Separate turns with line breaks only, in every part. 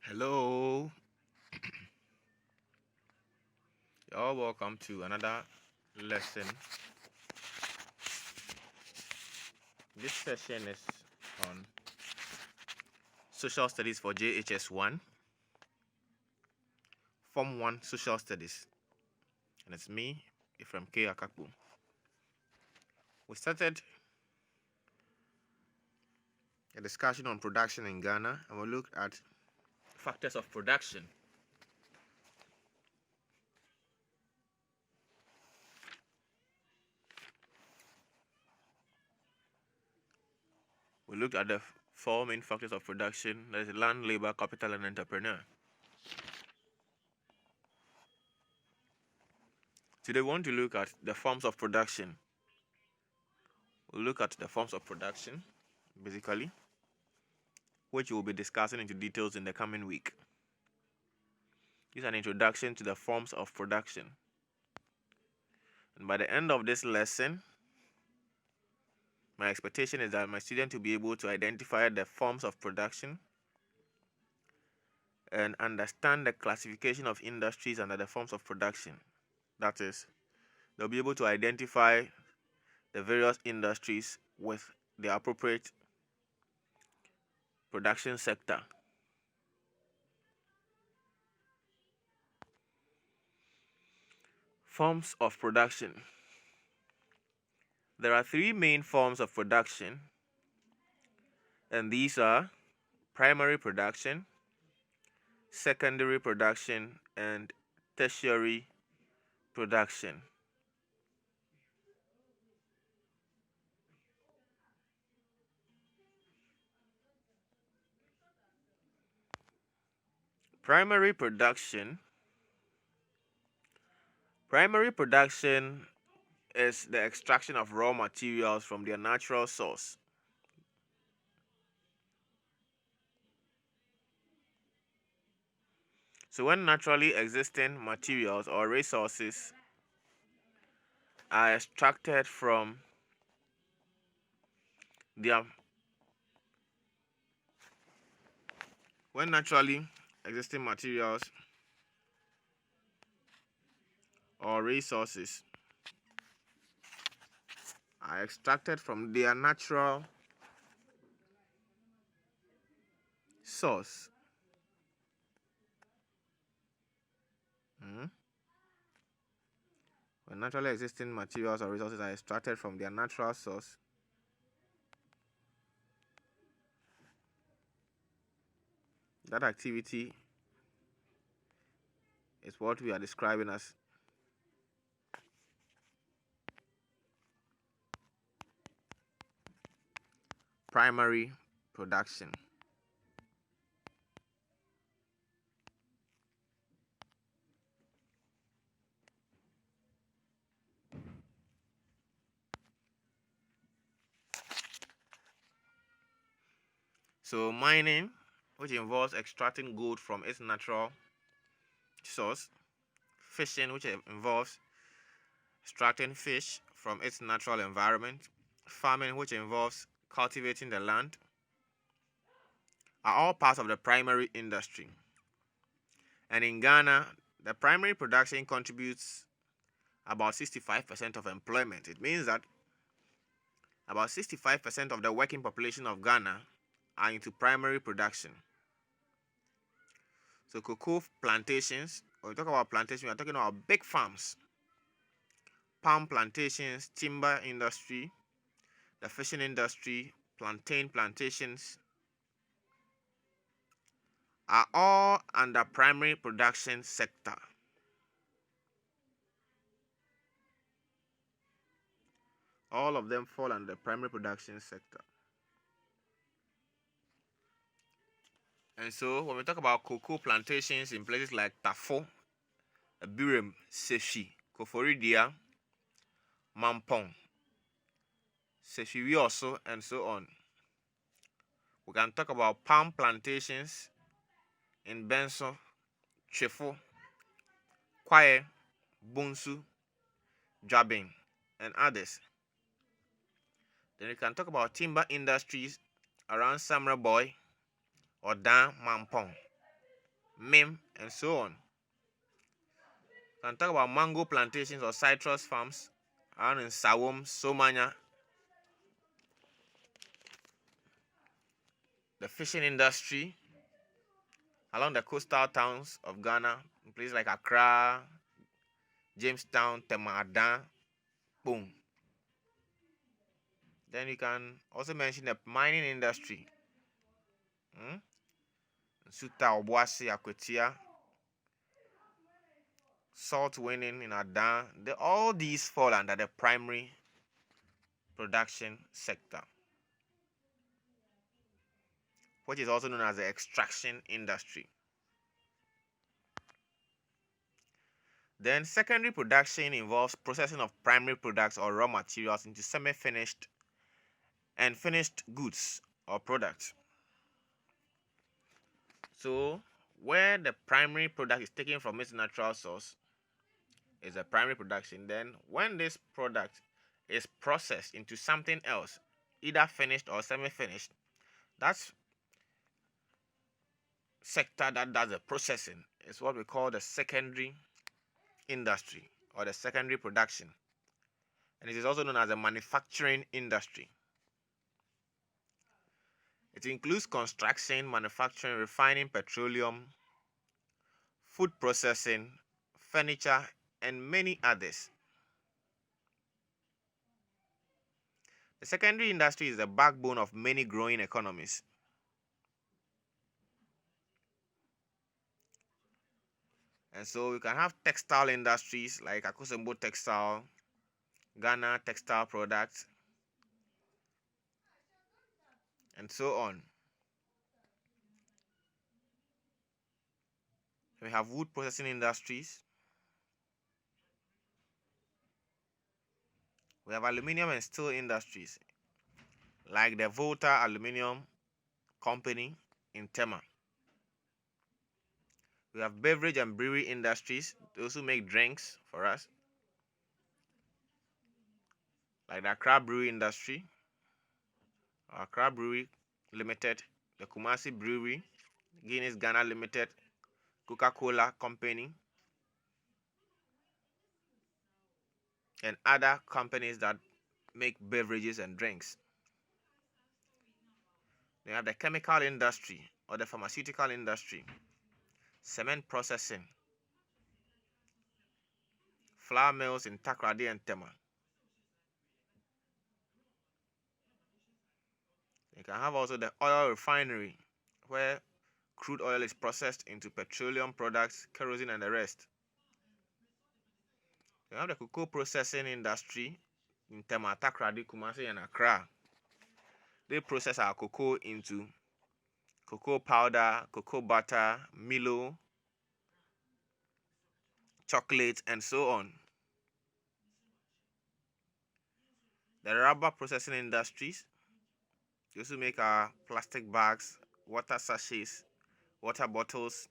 Hello, you're all welcome to another lesson. This session is on Social Studies for JHS1, Form 1 Social Studies, and it's me, Ephraim K. Akakbu. We started a discussion on production in Ghana, and we looked at factors of production. We looked at the four main factors of production, that is land, labor, capital, and entrepreneur. Today we want to look at the forms of production. We'll look at the forms of production, basically, which we'll be discussing into details in the coming week. This is an introduction to the forms of production. And by the end of this lesson, my expectation is that my student will be able to identify the forms of production and understand the classification of industries under the forms of production. That is, they'll be able to identify the various industries with the appropriate production sector. Forms of production. There are three main forms of production, and these are primary production, secondary production, and tertiary production. Primary production is the extraction of raw materials from their natural source. So when naturally existing materials or resources are extracted from their natural source. When naturally existing materials or resources are extracted from their natural source, that activity is what we are describing as primary production. So mining, which involves extracting gold from its natural source. Fishing, which involves extracting fish from its natural environment. Farming, which involves cultivating the land, are all parts of the primary industry. And in Ghana, the primary production contributes about 65% of employment. It means that about 65% of the working population of Ghana are into primary production. So cocoa plantations, when we talk about plantation, we are talking about big farms. Palm plantations, timber industry, the fishing industry, plantain plantations are all under primary production sector. All of them fall under the primary production sector. And so when we talk about cocoa plantations in places like Tafo, Birem, Sefi, Koforidia, Mampong, Sefi also, and so on. We can talk about palm plantations in Benso, Chefo, Kwaye, Bunsu, Jabin, and others. Then we can talk about timber industries around Samra Boy or Dan Mampong. Mim, and so on. We can talk about mango plantations or citrus farms around in Sawom, Somanya, the fishing industry along the coastal towns of Ghana, in places like Accra, Jamestown, Temadan, boom. Then you can also mention the mining industry. Suta, Obuasi, Akwetia, salt winning in Adan. All these fall under the primary production sector, which is also known as the extraction industry. Then secondary production involves processing of primary products or raw materials into semi-finished and finished goods or products. So where the primary product is taken from its natural source is a primary production. Then when this product is processed into something else, either finished or semi-finished, that's sector that does the processing is what we call the secondary industry or the secondary production, and it is also known as the manufacturing industry. It includes construction, manufacturing, refining petroleum, food processing, furniture, and many others. The secondary industry is the backbone of many growing economies. And so we can have textile industries like Akosombo Textile, Ghana Textile Products, and so on. We have wood processing industries. We have aluminium and steel industries like the Volta Aluminium Company in Tema. We have beverage and brewery industries, those who make drinks for us, like the Accra Brewery Industry, Accra Brewery Limited, the Kumasi Brewery, Guinness Ghana Limited, Coca-Cola Company, and other companies that make beverages and drinks. They have the chemical industry or the pharmaceutical industry, cement processing, flour mills in Takrady and Tema. You can have also the oil refinery, where crude oil is processed into petroleum products, kerosene, and the rest. You have the cocoa processing industry in Tema, Takrady, Kumasi, and Accra. They process our cocoa into cocoa powder, cocoa butter, Milo, chocolate, and so on. The rubber processing industries, those who make our plastic bags, water sachets, water bottles,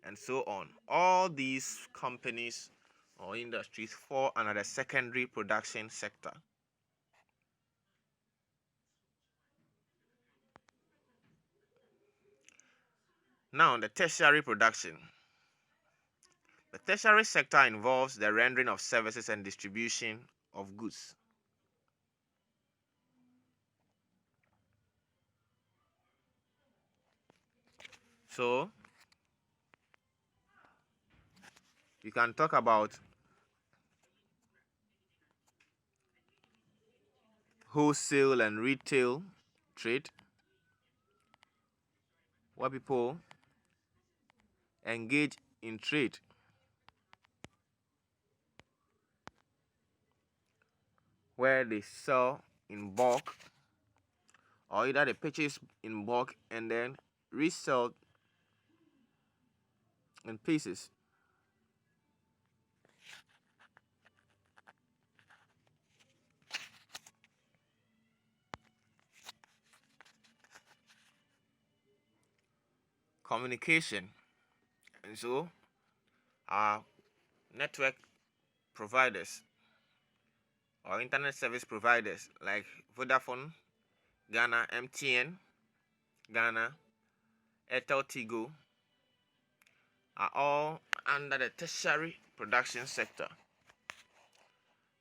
and so on. All these companies or industries fall under the secondary production sector. Now, the tertiary production. The tertiary sector involves the rendering of services and distribution of goods. So, you can talk about wholesale and retail trade, where people engage in trade. Where they sell in bulk, or either they purchase in bulk and then resell in pieces. Communication. And so our network providers or internet service providers like Vodafone Ghana, MTN Ghana, Airtel Tigo, are all under the tertiary production sector.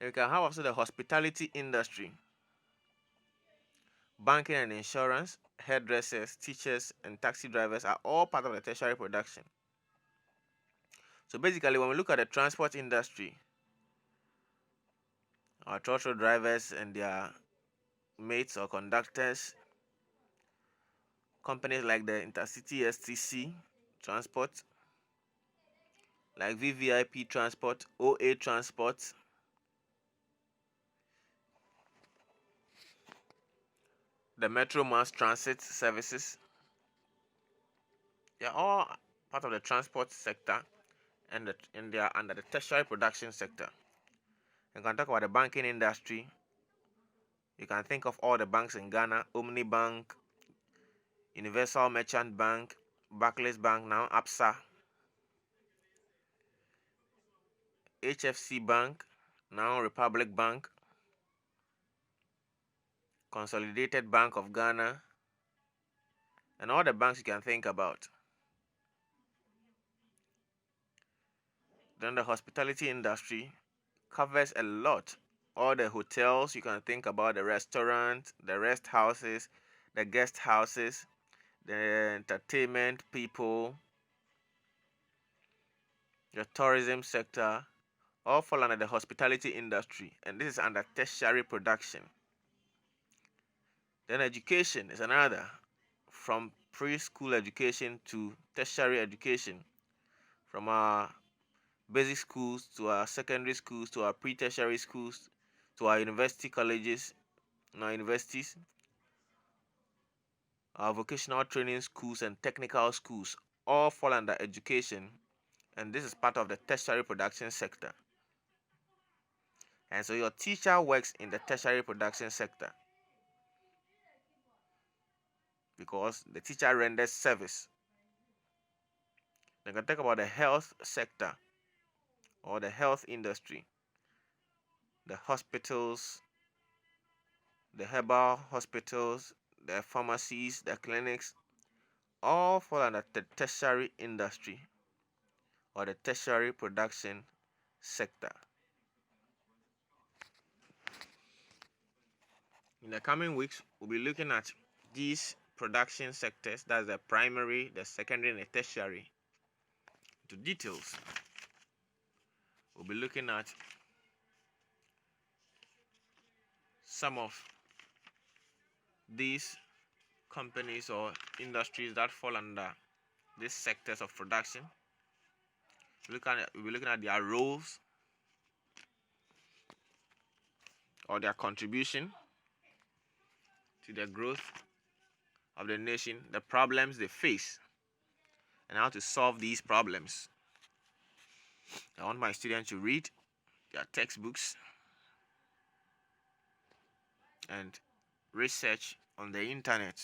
You can have also the hospitality industry, banking and insurance, hairdressers, teachers, and taxi drivers are all part of the tertiary production. So basically, when we look at the transport industry, our trotro drivers and their mates or conductors, companies like the Intercity STC Transport, like VVIP Transport, OA Transport, the Metro Mass Transit Services, they are all part of the transport sector and they are under the tertiary production sector. You can talk about the banking industry. You can think of all the banks in Ghana: Omni Bank, Universal Merchant Bank, Barclays Bank, now ABSA, HFC Bank, now Republic Bank, Consolidated Bank of Ghana, and all the banks you can think about. Then the hospitality industry covers a lot. All the hotels you can think about, the restaurants, the rest houses, the guest houses, the entertainment people, the tourism sector, all fall under the hospitality industry, and this is under tertiary production. Then education is another, from preschool education to tertiary education, from our basic schools to our secondary schools to our pre-tertiary schools to our university colleges and our universities, our vocational training schools and technical schools all fall under education, and this is part of the tertiary production sector. And so your teacher works in the tertiary production sector because the teacher renders service. You can talk about the health sector or the health industry, the hospitals, the herbal hospitals, the pharmacies, the clinics, all fall under the tertiary industry or the tertiary production sector. In the coming weeks, we'll be looking at these production sectors, that's the primary, the secondary, and the tertiary. To details, we'll be looking at some of these companies or industries that fall under these sectors of production. We'll be looking at their roles or their contribution to the growth of the nation, the problems they face, and how to solve these problems. I want my students to read their textbooks and research on the internet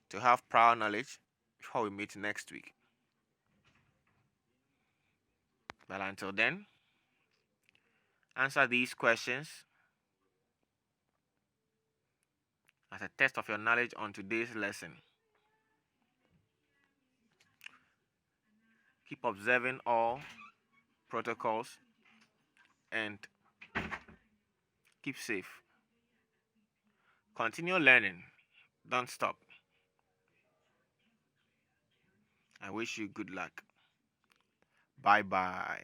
to have prior knowledge before we meet next week. But until then, answer these questions as a test of your knowledge on today's lesson. Keep observing all protocols and keep safe. Continue learning. Don't stop. I wish you good luck. Bye bye.